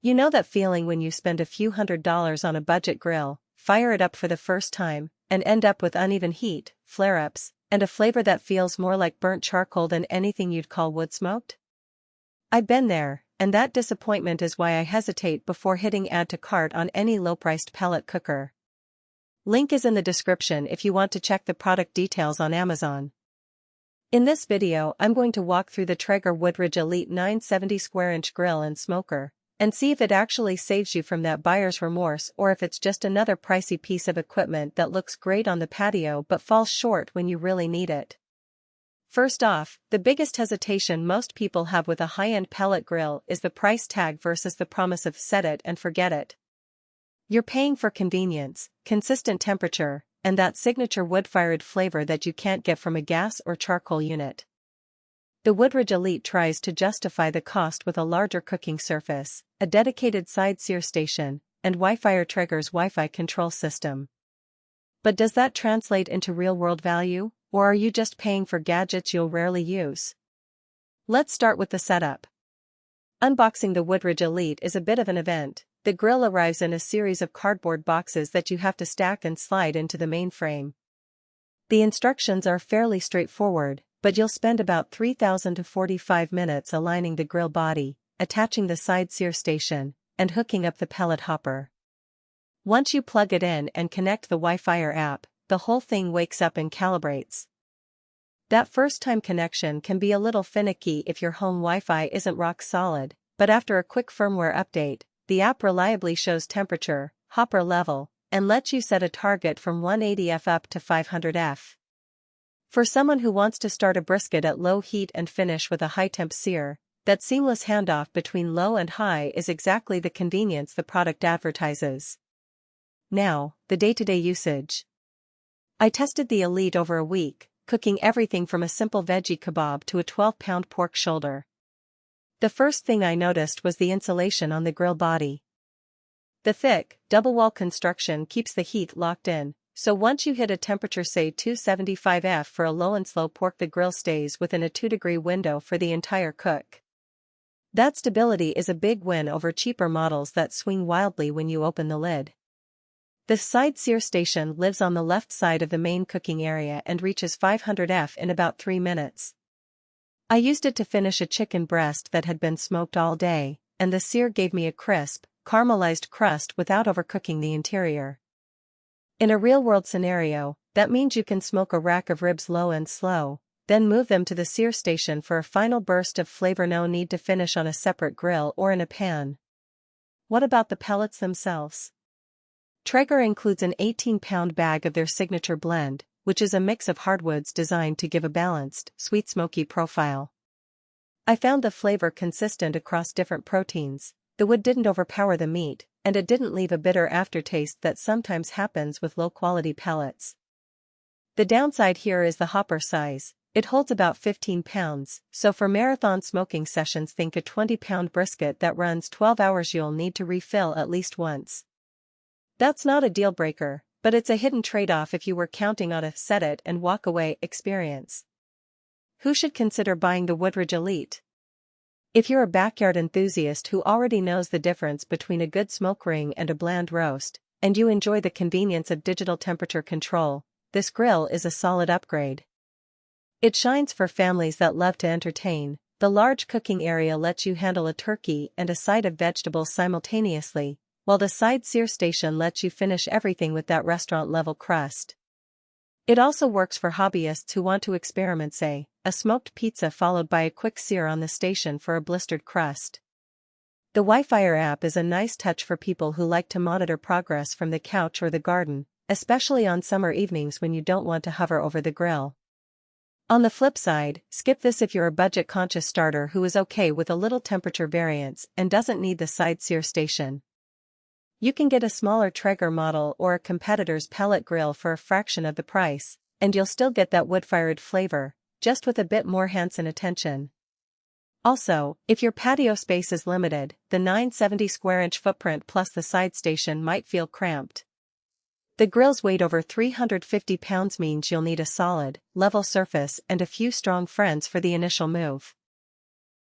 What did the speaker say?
You know that feeling when you spend a few $100s on a budget grill, fire it up for the first time, and end up with uneven heat, flare-ups, and a flavor that feels more like burnt charcoal than anything you'd call wood-smoked? I've been there, and that disappointment is why I hesitate before hitting add to cart on any low-priced pellet cooker. Link is in the description if you want to check the product details on Amazon. In this video I'm going to walk through the Traeger Woodridge Elite 970 square inch grill and smoker, and see if it actually saves you from that buyer's remorse or if it's just another pricey piece of equipment that looks great on the patio but falls short when you really need it. First off, the biggest hesitation most people have with a high-end pellet grill is the price tag versus the promise of set it and forget it. You're paying for convenience, consistent temperature, and that signature wood-fired flavor that you can't get from a gas or charcoal unit. The Woodridge Elite tries to justify the cost with a larger cooking surface, a dedicated side sear station, and WiFIRE Traeger's Wi-Fi control system. But does that translate into real-world value, or are you just paying for gadgets you'll rarely use? Let's start with the setup. Unboxing the Woodridge Elite is a bit of an event. The grill arrives in a series of cardboard boxes that you have to stack and slide into the main frame. The instructions are fairly straightforward, but you'll spend about 3,000 to 45 minutes aligning the grill body, attaching the side sear station, and hooking up the pellet hopper. Once you plug it in and connect the WiFIRE app, the whole thing wakes up and calibrates. That first-time connection can be a little finicky if your home Wi-Fi isn't rock solid, but after a quick firmware update, the app reliably shows temperature, hopper level, and lets you set a target from 180°F up to 500°F. For someone who wants to start a brisket at low heat and finish with a high-temp sear, that seamless handoff between low and high is exactly the convenience the product advertises. Now, the day-to-day usage. I tested the Elite over a week, cooking everything from a simple veggie kebab to a 12-pound pork shoulder. The first thing I noticed was the insulation on the grill body. The thick, double-wall construction keeps the heat locked in, so once you hit a temperature say 275°F for a low and slow pork, the grill stays within a 2-degree window for the entire cook. That stability is a big win over cheaper models that swing wildly when you open the lid. The side sear station lives on the left side of the main cooking area and reaches 500°F in about 3 minutes. I used it to finish a chicken breast that had been smoked all day, and the sear gave me a crisp, caramelized crust without overcooking the interior. In a real-world scenario, that means you can smoke a rack of ribs low and slow, then move them to the sear station for a final burst of flavor. No need to finish on a separate grill or in a pan. What about the pellets themselves? Traeger includes an 18-pound bag of their signature blend, which is a mix of hardwoods designed to give a balanced, sweet smoky profile. I found the flavor consistent across different proteins, the wood didn't overpower the meat, and it didn't leave a bitter aftertaste that sometimes happens with low-quality pellets. The downside here is the hopper size. It holds about 15 pounds, so for marathon smoking sessions think a 20-pound brisket that runs 12 hours you'll need to refill at least once. That's not a deal-breaker, but it's a hidden trade-off if you were counting on a set-it-and-walk-away experience. Who should consider buying the Woodridge Elite? If you're a backyard enthusiast who already knows the difference between a good smoke ring and a bland roast, and you enjoy the convenience of digital temperature control, this grill is a solid upgrade. It shines for families that love to entertain. The large cooking area lets you handle a turkey and a side of vegetables simultaneously, while the side sear station lets you finish everything with that restaurant-level crust. It also works for hobbyists who want to experiment, say, a smoked pizza followed by a quick sear on the station for a blistered crust. The WiFIRE app is a nice touch for people who like to monitor progress from the couch or the garden, especially on summer evenings when you don't want to hover over the grill. On the flip side, skip this if you're a budget-conscious starter who is okay with a little temperature variance and doesn't need the side sear station. You can get a smaller Traeger model or a competitor's pellet grill for a fraction of the price, and you'll still get that wood-fired flavor, just with a bit more hands and attention. Also, if your patio space is limited, the 970 square inch footprint plus the side station might feel cramped. The grill's weight over 350 pounds means you'll need a solid, level surface and a few strong friends for the initial move.